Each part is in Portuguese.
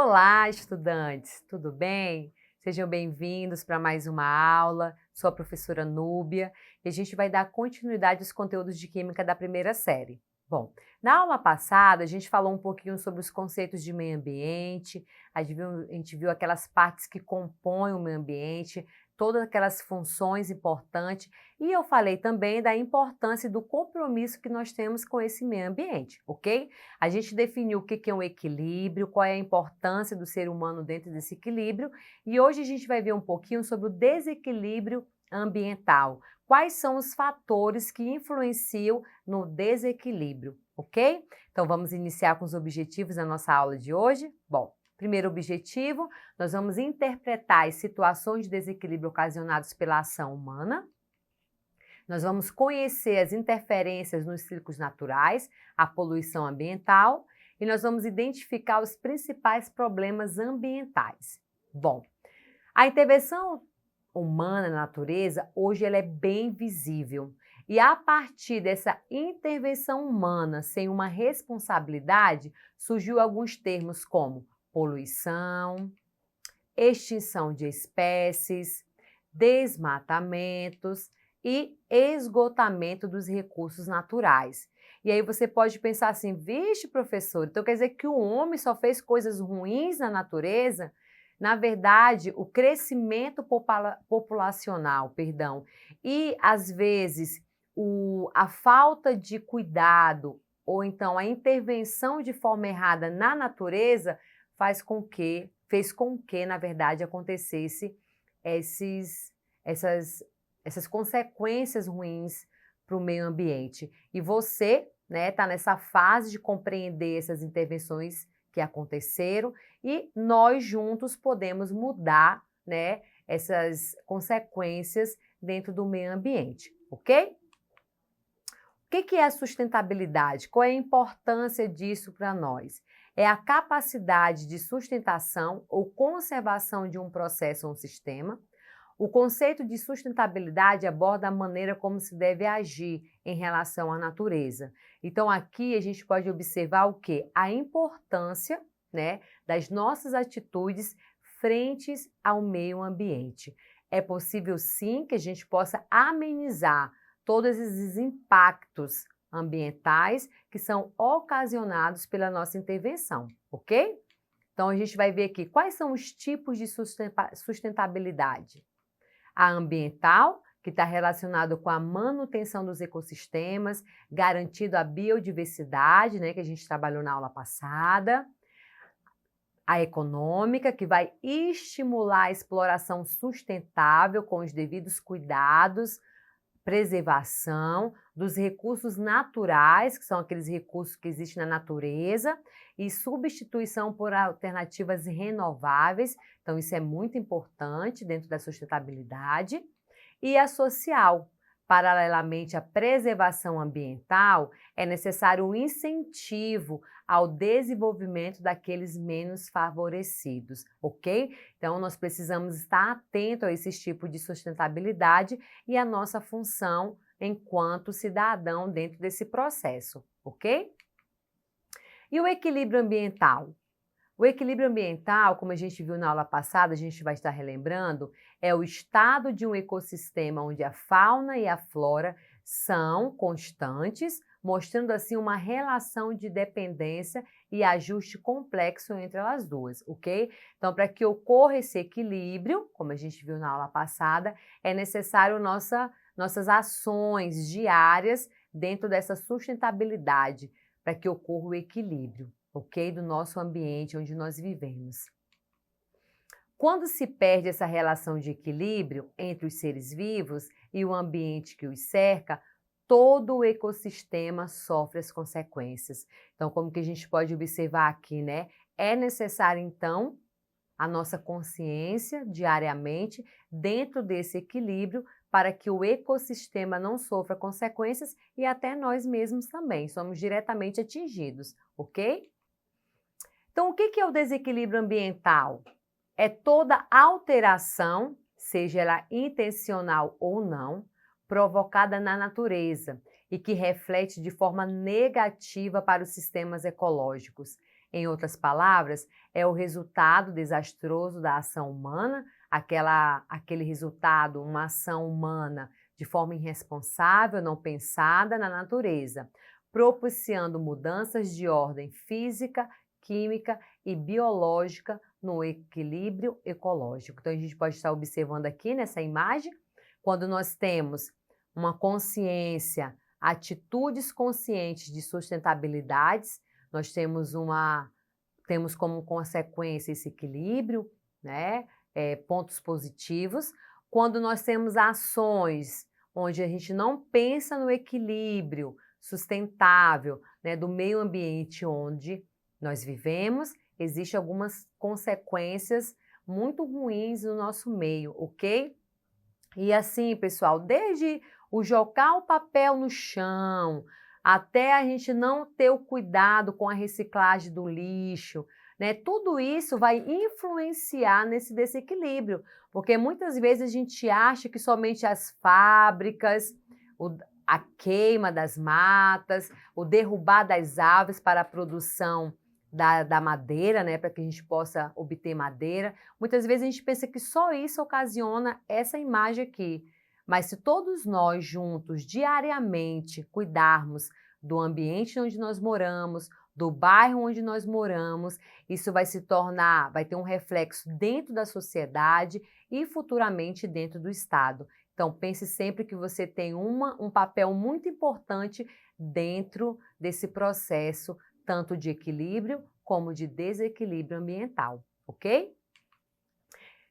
Olá, estudantes, tudo bem? Sejam bem-vindos para mais uma aula. Sou a professora Núbia e a gente vai dar continuidade aos conteúdos de Química da primeira série. Bom, na aula passada a gente falou um pouquinho sobre os conceitos de meio ambiente, a gente viu aquelas partes que compõem o meio ambiente, todas aquelas funções importantes, e eu falei também da importância do compromisso que nós temos com esse meio ambiente, ok? A gente definiu o que é um equilíbrio, qual é a importância do ser humano dentro desse equilíbrio, e hoje a gente vai ver um pouquinho sobre o desequilíbrio ambiental. Quais são os fatores que influenciam no desequilíbrio, ok? Então vamos iniciar com os objetivos da nossa aula de hoje. Bom, primeiro objetivo, nós vamos interpretar as situações de desequilíbrio ocasionadas pela ação humana. Nós vamos conhecer as interferências nos ciclos naturais, a poluição ambiental, e nós vamos identificar os principais problemas ambientais. Bom, a intervenção humana na natureza, hoje ela é bem visível. E a partir dessa intervenção humana sem uma responsabilidade, surgiu alguns termos como poluição, extinção de espécies, desmatamentos e esgotamento dos recursos naturais. E aí você pode pensar assim, vixe, professor, então quer dizer que o homem só fez coisas ruins na natureza? Na verdade, o crescimento populacional, e às vezes a falta de cuidado ou então a intervenção de forma errada na natureza fez com que, na verdade, acontecesse essas consequências ruins para o meio ambiente. E você, né, está nessa fase de compreender essas intervenções que aconteceram e nós juntos podemos mudar, né, essas consequências dentro do meio ambiente, ok? O que é a sustentabilidade? Qual é a importância disso para nós? É a capacidade de sustentação ou conservação de um processo ou um sistema. O conceito de sustentabilidade aborda a maneira como se deve agir em relação à natureza. Então, aqui a gente pode observar o quê? A importância, né, das nossas atitudes frentes ao meio ambiente. É possível, sim, que a gente possa amenizar todos esses impactos ambientais que são ocasionados pela nossa intervenção, ok? Então, a gente vai ver aqui quais são os tipos de sustentabilidade. A ambiental, que está relacionado com a manutenção dos ecossistemas, garantindo a biodiversidade, né, que a gente trabalhou na aula passada. A econômica, que vai estimular a exploração sustentável com os devidos cuidados, preservação dos recursos naturais, que são aqueles recursos que existem na natureza, e substituição por alternativas renováveis. Então, isso é muito importante dentro da sustentabilidade. E a social. Paralelamente à preservação ambiental, é necessário um incentivo ao desenvolvimento daqueles menos favorecidos, ok? Então, nós precisamos estar atentos a esse tipo de sustentabilidade e a nossa função enquanto cidadão dentro desse processo, ok? E o equilíbrio ambiental? O equilíbrio ambiental, como a gente viu na aula passada, a gente vai estar relembrando, é o estado de um ecossistema onde a fauna e a flora são constantes, mostrando assim uma relação de dependência e ajuste complexo entre elas duas, ok? Então, para que ocorra esse equilíbrio, como a gente viu na aula passada, é necessário nossas ações diárias dentro dessa sustentabilidade, para que ocorra o equilíbrio, ok? Do nosso ambiente onde nós vivemos. Quando se perde essa relação de equilíbrio entre os seres vivos e o ambiente que os cerca, todo o ecossistema sofre as consequências. Então, como que a gente pode observar aqui, né? É necessário, então, a nossa consciência diariamente dentro desse equilíbrio para que o ecossistema não sofra consequências e até nós mesmos também somos diretamente atingidos, ok? Então, o que é o desequilíbrio ambiental? É toda alteração, seja ela intencional ou não, provocada na natureza e que reflete de forma negativa para os sistemas ecológicos. Em outras palavras, é o resultado desastroso da ação humana, aquele resultado, uma ação humana de forma irresponsável, não pensada na natureza, propiciando mudanças de ordem física, química e biológica no equilíbrio ecológico. Então, a gente pode estar observando aqui nessa imagem, quando nós temos uma consciência, atitudes conscientes de sustentabilidades, nós temos como consequência esse equilíbrio, né? Pontos positivos. Quando nós temos ações onde a gente não pensa no equilíbrio sustentável, né, do meio ambiente onde nós vivemos, existem algumas consequências muito ruins no nosso meio, ok? E assim, pessoal, desde o jogar o papel no chão, até a gente não ter o cuidado com a reciclagem do lixo, né? Tudo isso vai influenciar nesse desequilíbrio, porque muitas vezes a gente acha que somente as fábricas, a queima das matas, o derrubar das árvores para a produção da madeira, né, para que a gente possa obter madeira. Muitas vezes a gente pensa que só isso ocasiona essa imagem aqui. Mas se todos nós juntos, diariamente, cuidarmos do ambiente onde nós moramos, do bairro onde nós moramos, isso vai ter um reflexo dentro da sociedade e futuramente dentro do Estado. Então, pense sempre que você tem um papel muito importante dentro desse processo, tanto de equilíbrio como de desequilíbrio ambiental, ok?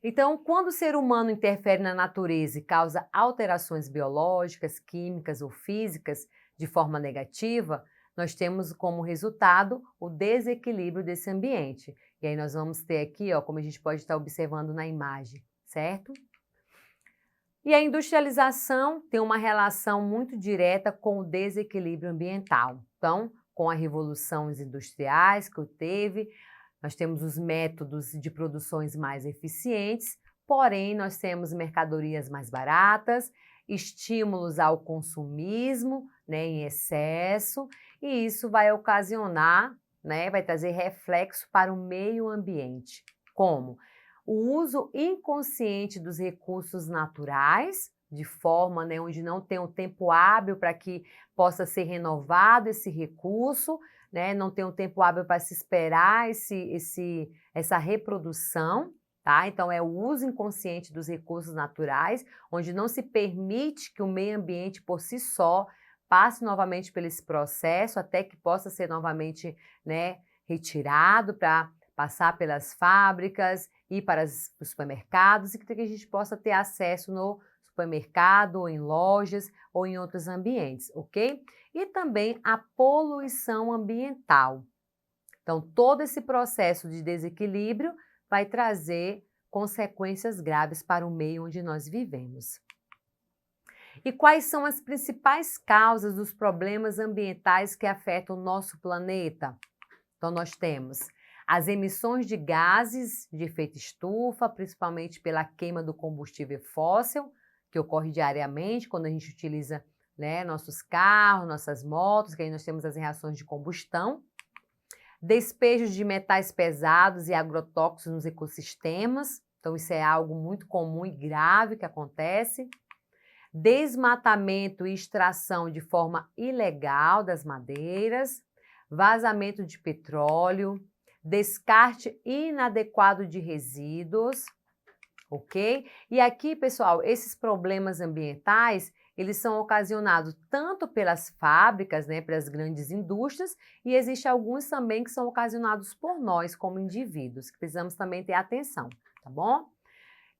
Então, quando o ser humano interfere na natureza e causa alterações biológicas, químicas ou físicas de forma negativa, nós temos como resultado o desequilíbrio desse ambiente. E aí nós vamos ter aqui, ó, como a gente pode estar observando na imagem, certo? E a industrialização tem uma relação muito direta com o desequilíbrio ambiental. Então, com as revoluções industriais que teve, nós temos os métodos de produções mais eficientes, porém nós temos mercadorias mais baratas, estímulos ao consumismo, né, em excesso, e isso vai ocasionar, né, vai trazer reflexo para o meio ambiente. Como? O uso inconsciente dos recursos naturais, de forma, né, onde não tem um tempo hábil para que possa ser renovado esse recurso, né, não tem um tempo hábil para se esperar essa reprodução, tá? Então, é o uso inconsciente dos recursos naturais, onde não se permite que o meio ambiente por si só passe novamente por esse processo, até que possa ser novamente, né, retirado para passar pelas fábricas e para os supermercados, e que a gente possa ter acesso no supermercado, ou em lojas, ou em outros ambientes, ok? E também a poluição ambiental. Então, todo esse processo de desequilíbrio vai trazer consequências graves para o meio onde nós vivemos. E quais são as principais causas dos problemas ambientais que afetam o nosso planeta? Então, nós temos as emissões de gases de efeito estufa, principalmente pela queima do combustível fóssil, que ocorre diariamente quando a gente utiliza, né, nossos carros, nossas motos, que aí nós temos as reações de combustão. Despejos de metais pesados e agrotóxicos nos ecossistemas, então isso é algo muito comum e grave que acontece. Desmatamento e extração de forma ilegal das madeiras, vazamento de petróleo, descarte inadequado de resíduos, ok? E aqui, pessoal, esses problemas ambientais, eles são ocasionados tanto pelas fábricas, né, pelas grandes indústrias, e existem alguns também que são ocasionados por nós, como indivíduos, que precisamos também ter atenção, tá bom?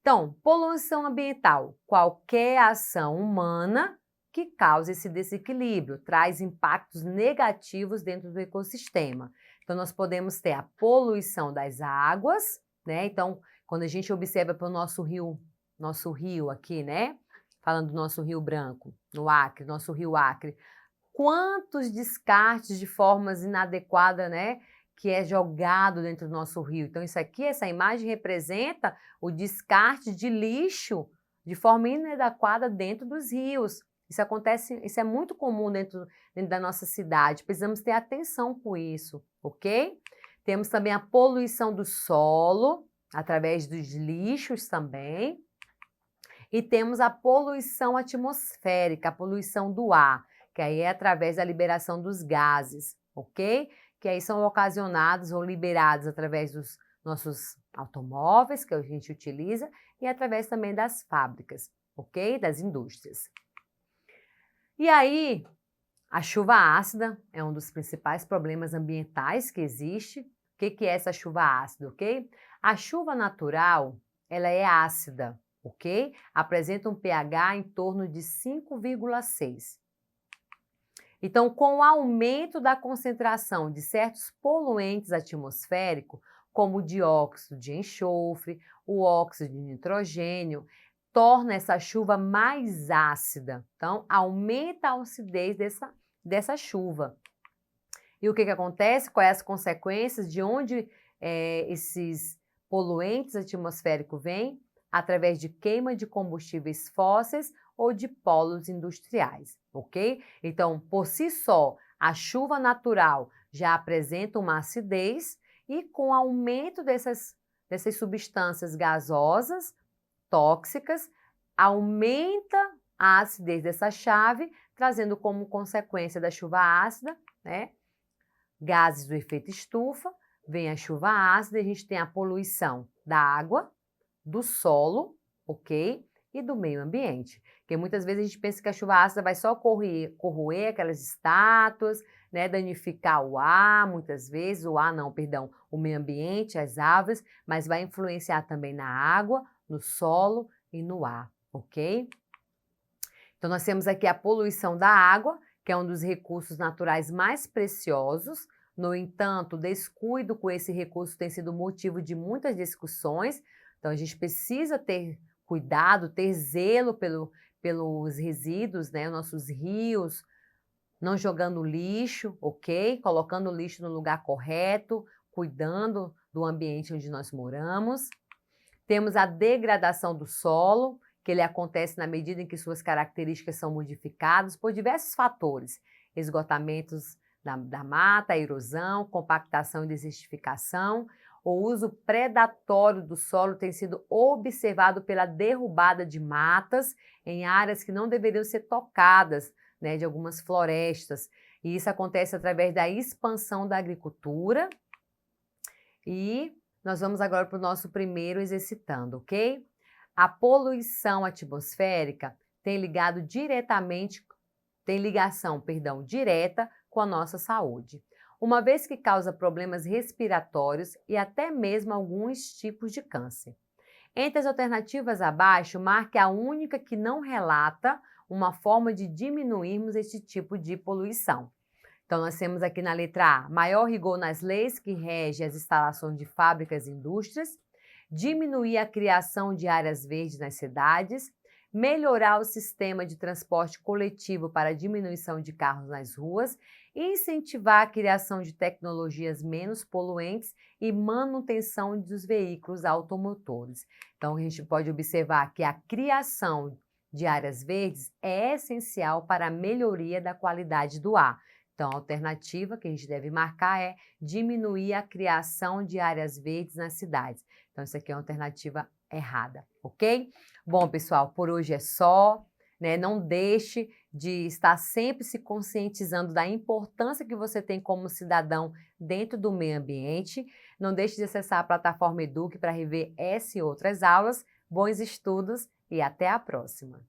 Então, poluição ambiental, qualquer ação humana que cause esse desequilíbrio, traz impactos negativos dentro do ecossistema. Então, nós podemos ter a poluição das águas, né? Então, quando a gente observa para o nosso rio aqui, né? Falando do nosso Rio Branco, no Acre, nosso Rio Acre, quantos descartes de formas inadequadas, né? Que é jogado dentro do nosso rio. Então, isso aqui, essa imagem representa o descarte de lixo de forma inadequada dentro dos rios. Isso acontece, isso é muito comum dentro da nossa cidade. Precisamos ter atenção com isso, ok? Temos também a poluição do solo, através dos lixos também. E temos a poluição atmosférica, a poluição do ar, que aí é através da liberação dos gases, ok? Que aí são ocasionados ou liberados através dos nossos automóveis, que a gente utiliza, e através também das fábricas, ok? Das indústrias. E aí, a chuva ácida é um dos principais problemas ambientais que existe. O que é essa chuva ácida, ok? A chuva natural, ela é ácida, ok? Apresenta um pH em torno de 5,6. Então, com o aumento da concentração de certos poluentes atmosféricos, como o dióxido de enxofre, o óxido de nitrogênio, torna essa chuva mais ácida. Então, aumenta a acidez dessa chuva. E o que acontece? Quais as consequências de onde esses poluentes atmosféricos vêm? Através de queima de combustíveis fósseis ou de polos industriais, ok? Então, por si só, a chuva natural já apresenta uma acidez e com o aumento dessas substâncias gasosas, tóxicas, aumenta a acidez dessa chave, trazendo como consequência da chuva ácida, né, gases do efeito estufa, vem a chuva ácida e a gente tem a poluição da água, do solo, ok? E do meio ambiente. Porque muitas vezes a gente pensa que a chuva ácida vai só corroer aquelas estátuas, né, danificar o ar, muitas vezes, o meio ambiente, as árvores, mas vai influenciar também na água, no solo e no ar, ok? Então, nós temos aqui a poluição da água, que é um dos recursos naturais mais preciosos. No entanto, o descuido com esse recurso tem sido motivo de muitas discussões. Então, a gente precisa ter cuidado, ter zelo pelos resíduos, né? Nossos rios, não jogando lixo, ok? Colocando o lixo no lugar correto, cuidando do ambiente onde nós moramos. Temos a degradação do solo, que ele acontece na medida em que suas características são modificadas por diversos fatores, esgotamentos da mata, erosão, compactação e desertificação. O uso predatório do solo tem sido observado pela derrubada de matas em áreas que não deveriam ser tocadas, né, de algumas florestas. E isso acontece através da expansão da agricultura. E nós vamos agora para o nosso primeiro exercitando, ok? A poluição atmosférica tem ligação direta com a nossa saúde, uma vez que causa problemas respiratórios e até mesmo alguns tipos de câncer. Entre as alternativas abaixo, marque a única que não relata uma forma de diminuirmos esse tipo de poluição. Então, nós temos aqui na letra A, maior rigor nas leis que regem as instalações de fábricas e indústrias, diminuir a criação de áreas verdes nas cidades, melhorar o sistema de transporte coletivo para diminuição de carros nas ruas, incentivar a criação de tecnologias menos poluentes e manutenção dos veículos automotores. Então, a gente pode observar que a criação de áreas verdes é essencial para a melhoria da qualidade do ar. Então, a alternativa que a gente deve marcar é diminuir a criação de áreas verdes nas cidades. Então, isso aqui é uma alternativa errada, ok? Bom, pessoal, por hoje é só, né? Não deixe de estar sempre se conscientizando da importância que você tem como cidadão dentro do meio ambiente. Não deixe de acessar a plataforma Eduque para rever essa e outras aulas. Bons estudos e até a próxima!